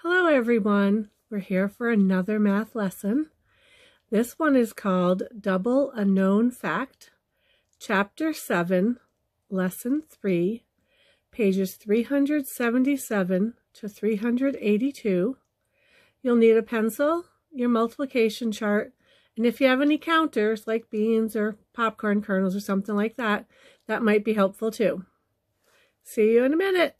Hello everyone, we're here for another math lesson. This one is called Double a Known Fact, Chapter 7, Lesson 3, pages 377 to 382. You'll need a pencil, your multiplication chart, and if you have any counters like beans or popcorn kernels or something like that, that might be helpful too. See you in a minute.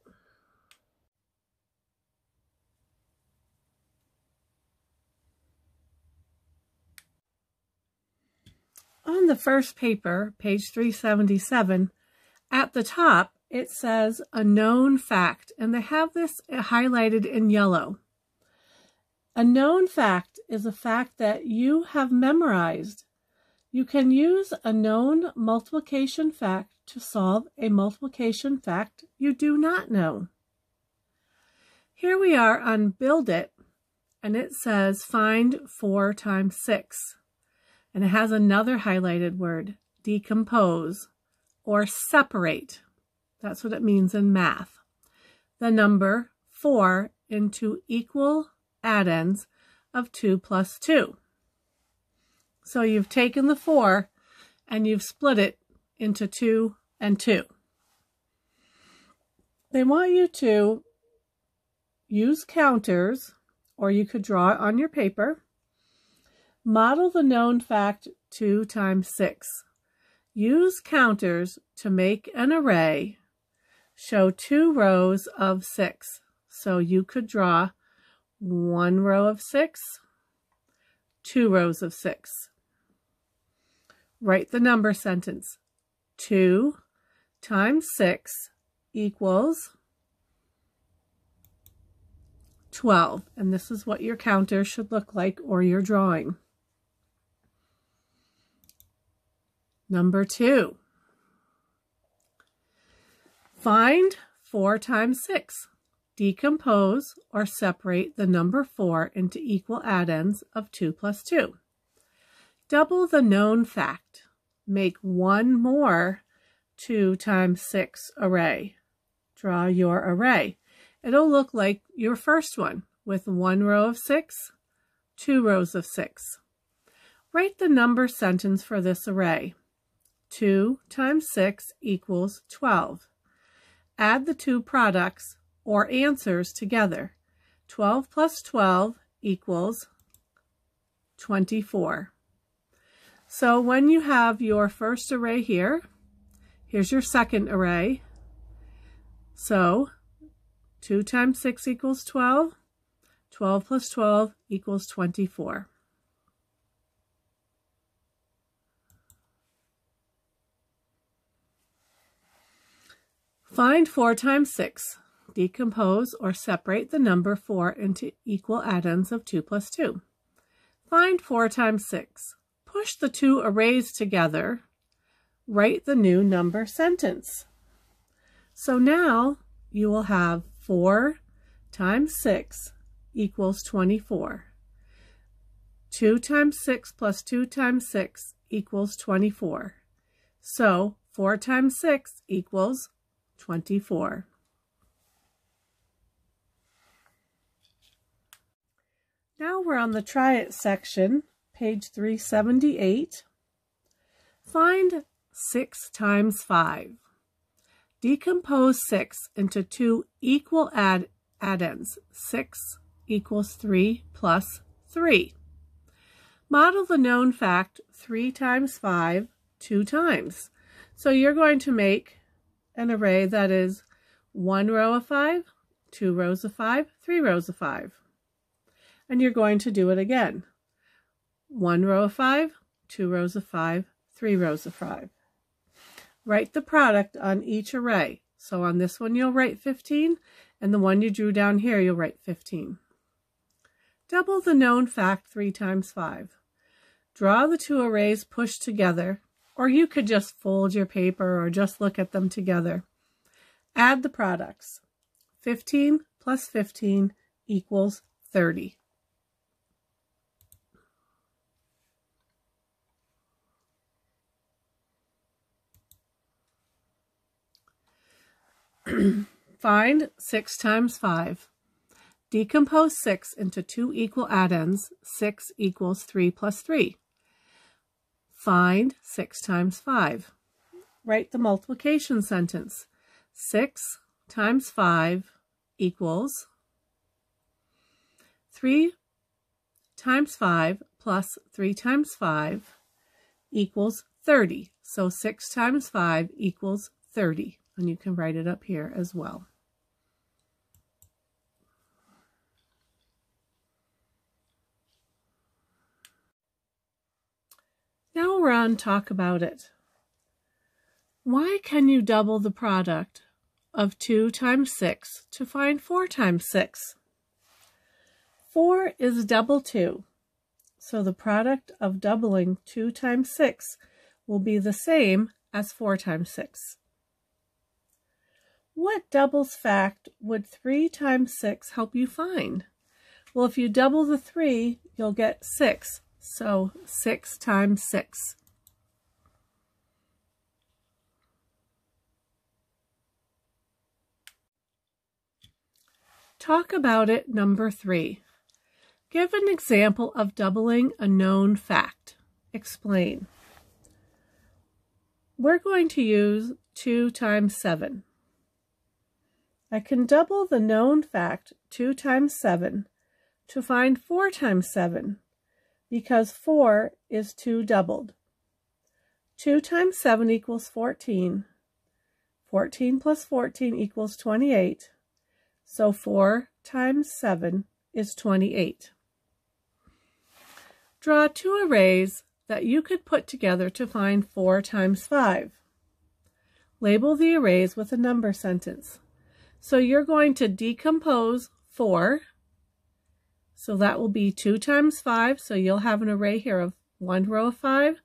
On the first paper, page 377, at the top it says a known fact, and they have this highlighted in yellow. A known fact is a fact that you have memorized. You can use a known multiplication fact to solve a multiplication fact you do not know. Here we are on Build It, and it says find 4 times 6. And it has another highlighted word, decompose, or separate. That's what it means in math. The number 4 into equal addends of 2 plus 2. So you've taken the 4 and you've split it into 2 and 2. They want you to use counters, or you could draw it on your paper. Model the known fact 2 times 6. Use counters to make an array. Show 2 rows of 6. So you could draw 1 row of 6, 2 rows of 6. Write the number sentence. 2 times 6 equals 12. And this is what your counter should look like, or your drawing. Number 2. Find 4 times 6. Decompose or separate the number 4 into equal addends of 2 plus 2. Double the known fact. Make one more 2 times 6 array. Draw your array. It'll look like your first one with 1 row of 6, 2 rows of 6. Write the number sentence for this array. 2 times 6 equals 12. Add the two products or answers together. 12 plus 12 equals 24. So when you have your first array here, here's your second array. So 2 times 6 equals 12. 12 plus 12 equals 24. Find 4 times 6. Decompose or separate the number 4 into equal addends of 2 plus 2. Find 4 times 6. Push the two arrays together. Write the new number sentence. So now you will have 4 times 6 equals 24. 2 times 6 plus 2 times 6 equals 24. So 4 times 6 equals 24. Now we're on the Try It section, page 378. Find 6 times 5. Decompose 6 into 2 equal addends. 6 equals 3 plus 3. Model the known fact 3 times 5 2 times. So you're going to make an array that is 1 row of 5, 2 rows of 5, 3 rows of 5. And you're going to do it again. 1 row of 5, 2 rows of 5, 3 rows of 5. Write the product on each array. So on this one you'll write 15, and the one you drew down here you'll write 15. Double the known fact 3 times 5. Draw the two arrays pushed together, or you could just fold your paper or just look at them together. Add the products. 15 plus 15 equals 30. Find 6 times 5. Decompose 6 into two equal addends. 6 equals 3 plus 3. Find 6 times 5. Write the multiplication sentence. 6 times 5 equals 3 times 5 plus 3 times 5 equals 30. So 6 times 5 equals 30. And you can write it up here as well. Now we're on Talk About It. Why can you double the product of 2 times 6 to find 4 times 6? 4 is double 2, so the product of doubling 2 times 6 will be the same as 4 times 6. What doubles fact would 3 times 6 help you find? Well, if you double the 3, you'll get 6, so 6 times 6. Talk About It number 3. Give an example of doubling a known fact. Explain. We're going to use 2 times 7. I can double the known fact 2 times 7 to find 4 times 7 because 4 is 2 doubled. 2 times 7 equals 14. 14 plus 14 equals 28. So 4 times 7 is 28. Draw 2 arrays that you could put together to find 4 times 5. Label the arrays with a number sentence. So you're going to decompose 4. So that will be 2 times 5. So you'll have an array here of 1 row of 5,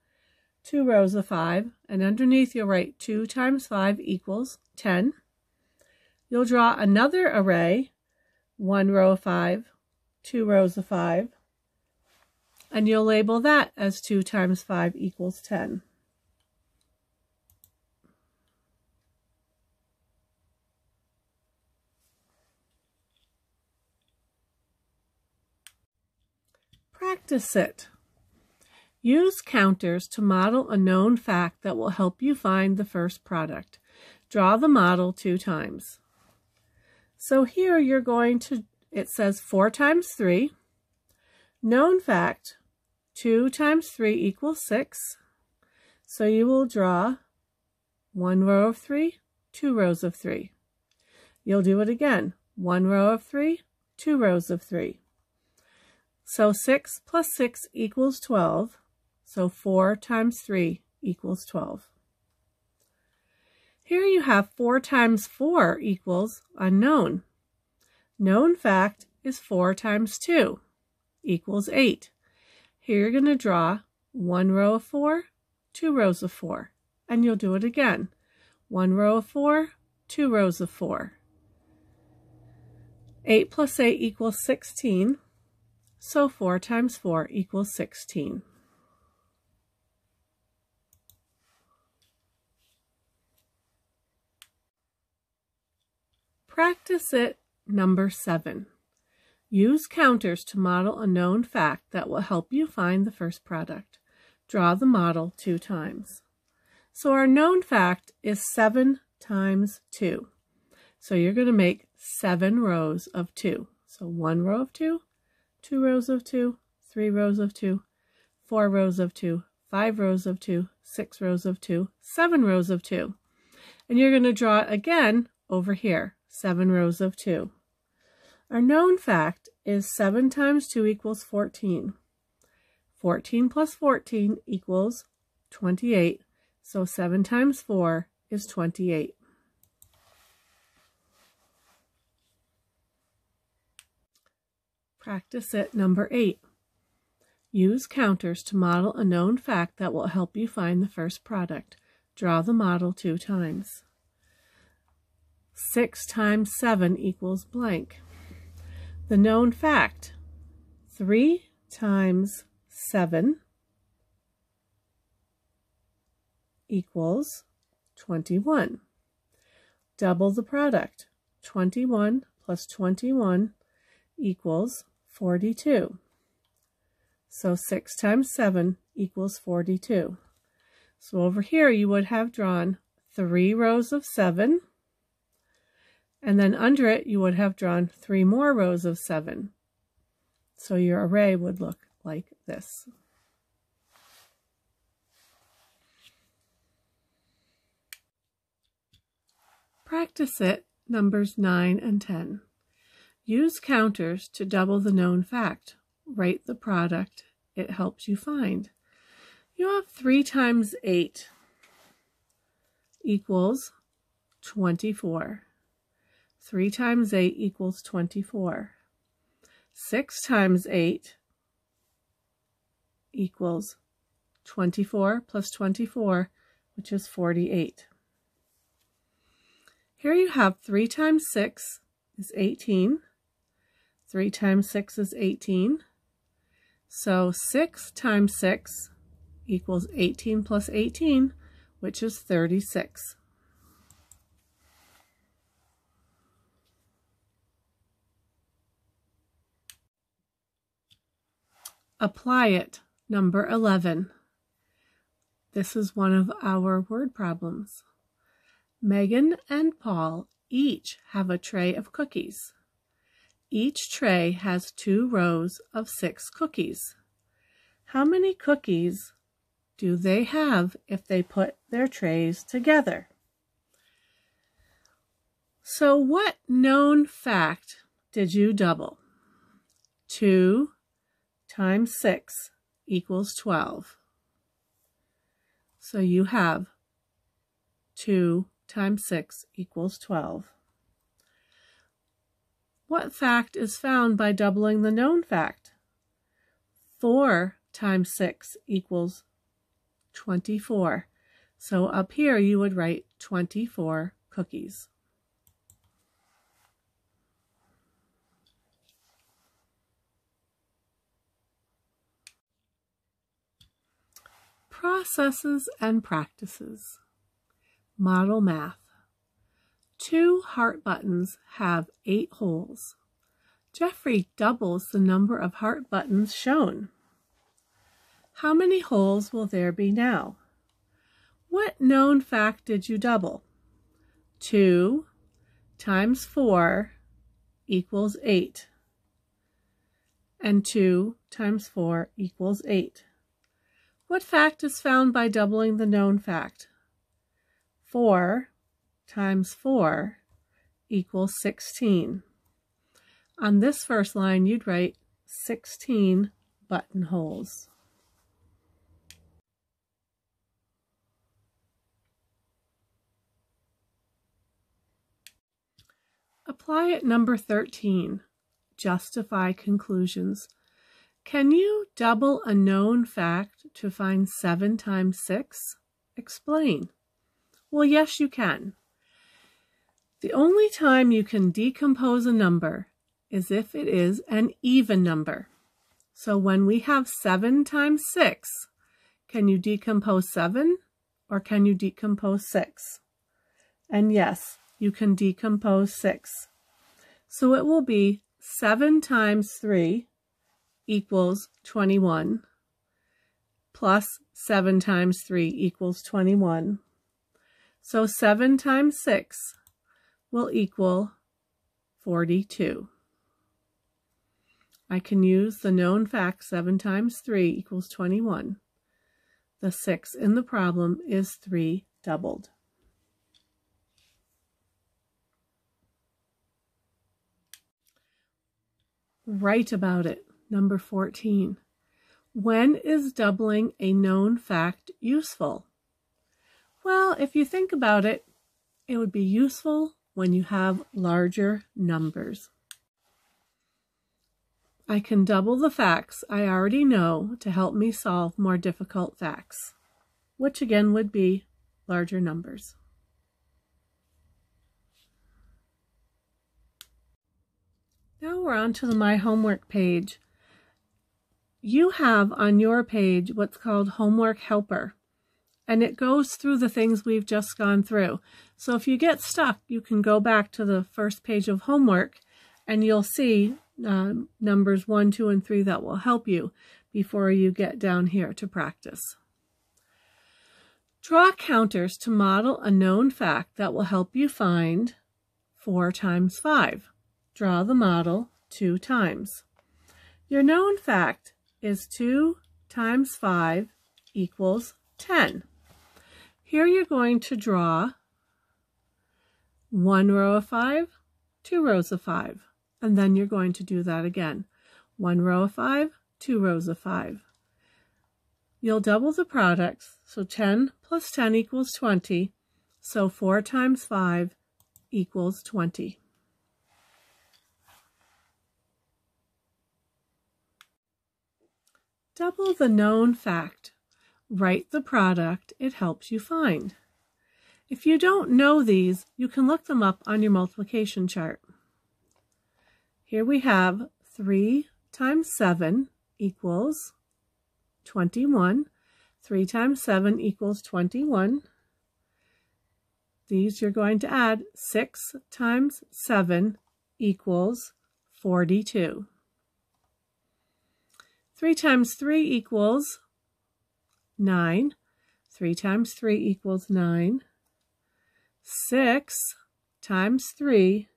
2 rows of 5, and underneath you'll write 2 times 5 equals 10. You'll draw another array, 1 row of 5, 2 rows of 5, and you'll label that as 2 times 5 equals 10. Practice it. Use counters to model a known fact that will help you find the first product. Draw the model 2 times. So here you're going to, it says 4 times 3. Known fact, 2 times 3 equals 6. So you will draw 1 row of 3, 2 rows of 3. You'll do it again. 1 row of 3, 2 rows of 3. So 6 plus 6 equals 12. So 4 times 3 equals 12. Here you have 4 times 4 equals unknown. Known fact is 4 times 2 equals 8. Here you're going to draw 1 row of 4, 2 rows of 4, and you'll do it again. 1 row of 4, 2 rows of 4. 8 plus 8 equals 16, so 4 times 4 equals 16. Practice it number 7. Use counters to model a known fact that will help you find the first product. Draw the model 2 times. So our known fact is 7 times 2. So you're going to make 7 rows of 2. So 1 row of 2, 2 rows of 2, 3 rows of 2, 4 rows of 2, 5 rows of 2, 6 rows of 2, 7 rows of 2. And you're going to draw it again over here. 7 rows of 2. Our known fact is 7 times 2 equals 14. 14 plus 14 equals 28. So 7 times 4 is 28. Practice it number 8. Use counters to model a known fact that will help you find the first product. Draw the model 2 times. 6 times 7 equals blank. The known fact, 3 times 7 equals 21. Double the product. 21 plus 21 equals 42. So 6 times 7 equals 42. So over here you would have drawn 3 rows of 7, and then under it you would have drawn 3 more rows of 7. So your array would look like this. Practice it, numbers 9 and 10. Use counters to double the known fact. Write the product it helps you find. You have 3 times 8 equals 24. 3 times 8 equals 24. 6 times 8 equals 24 plus 24, which is 48. Here you have 3 times 6 is 18. 3 times 6 is 18. So 6 times 6 equals 18 plus 18, which is 36. Apply it, number 11. This is one of our word problems. Megan and Paul each have a tray of cookies. Each tray has 2 rows of 6 cookies. How many cookies do they have if they put their trays together? So what known fact did you double? 2 times 6 equals 12. So you have 2 times 6 equals 12. What fact is found by doubling the known fact? 4 times 6 equals 24. So up here you would write 24 cookies. Processes and practices. Model math. 2 heart buttons have 8 holes. Jeffrey doubles the number of heart buttons shown. How many holes will there be now? What known fact did you double? 2 times 4 equals 8. And 2 times 4 equals 8. What fact is found by doubling the known fact? 4 times 4 equals 16. On this first line, you'd write 16 buttonholes. Apply it, number 13. Justify conclusions. Can you double a known fact to find 7 times 6? Explain. Well, yes, you can. The only time you can decompose a number is if it is an even number. So when we have 7 times 6, can you decompose 7 or can you decompose 6? And yes, you can decompose 6. So it will be 7 times 3 equals 21, plus 7 times 3 equals 21. So 7 times 6 will equal 42. I can use the known fact 7 times 3 equals 21. The 6 in the problem is 3 doubled. Write about it. Number 14. When is doubling a known fact useful? Well, if you think about it, it would be useful when you have larger numbers. I can double the facts I already know to help me solve more difficult facts, which again would be larger numbers. Now we're on to my homework page. You have on your page what's called Homework Helper, and it goes through the things we've just gone through. So if you get stuck, you can go back to the first page of homework and you'll see numbers 1, 2, and 3 that will help you before you get down here to practice. Draw counters to model a known fact that will help you find 4 times 5. Draw the model 2 times. Your known fact is 2 times 5 equals 10. Here you're going to draw 1 row of 5, 2 rows of 5, and then you're going to do that again. 1 row of 5, 2 rows of 5. You'll double the products, so 10 plus 10 equals 20, so 4 times 5 equals 20. Double the known fact. Write the product it helps you find. If you don't know these, you can look them up on your multiplication chart. Here we have 3 times 7 equals 21. 3 times 7 equals 21. These you're going to add. 6 times 7 equals 42. 3 times 3 equals 9. 3 times 3 equals 9. 6 times 3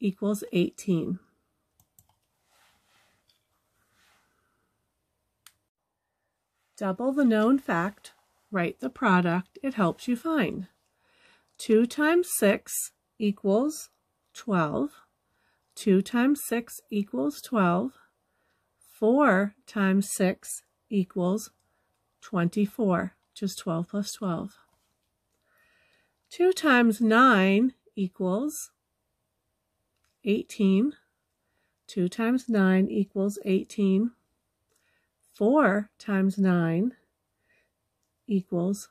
equals 18. Double the known fact. Write the product it helps you find. 2 times 6 equals 12. 2 times 6 equals 12. 4 times 6 equals 24, which is 12 plus 12. 2 times 9 equals 18. 2 times 9 equals 18. 4 times 9 equals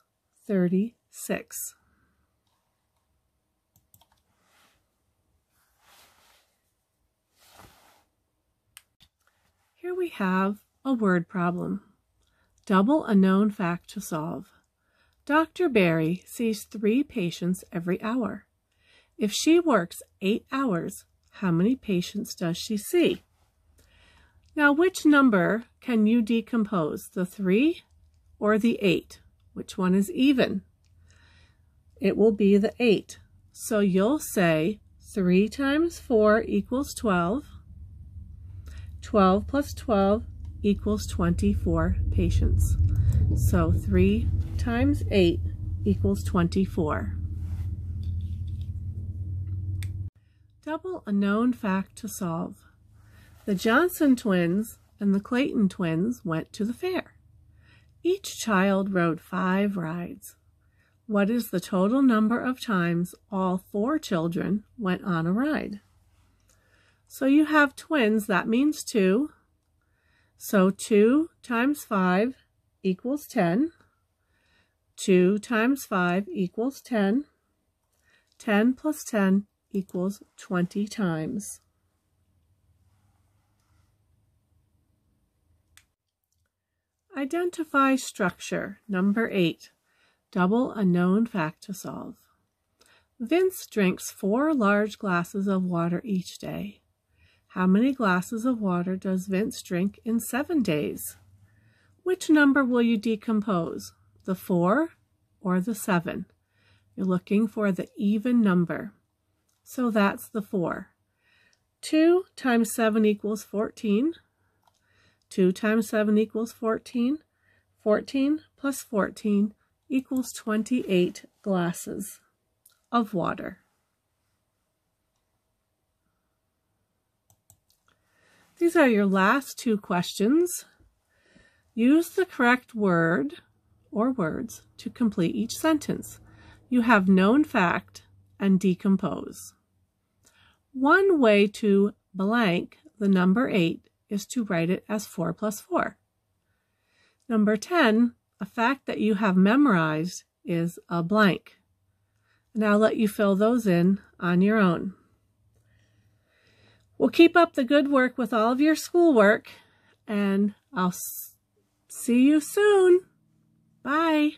36. Here we have a word problem. Double a known fact to solve. Dr. Barry sees 3 patients every hour. If she works 8 hours, how many patients does she see? Now, which number can you decompose, the 3 or the 8? Which one is even? It will be the 8. So you'll say 3 times 4 equals 12. 12 plus 12 equals 24 patients. So 3 times 8 equals 24. Double a known fact to solve. The Johnson twins and the Clayton twins went to the fair. Each child rode 5 rides. What is the total number of times all 4 children went on a ride? So you have twins, that means 2. So 2 times 5 equals 10. 2 times 5 equals 10. 10 plus 10 equals 20 times. Identify structure, number 8. Double a known fact to solve. Vince drinks 4 large glasses of water each day. How many glasses of water does Vince drink in 7 days? Which number will you decompose, the 4 or the 7? You're looking for the even number. So that's the 4. 2 times 7 equals 14. 2 times 7 equals 14. 14 plus 14 equals 28 glasses of water. These are your last 2 questions. Use the correct word or words to complete each sentence. You have known fact and decompose. One way to blank the number 8 is to write it as 4 plus 4. Number 10, a fact that you have memorized is a blank. And I'll let you fill those in on your own. Well, keep up the good work with all of your schoolwork, and I'll see you soon. Bye.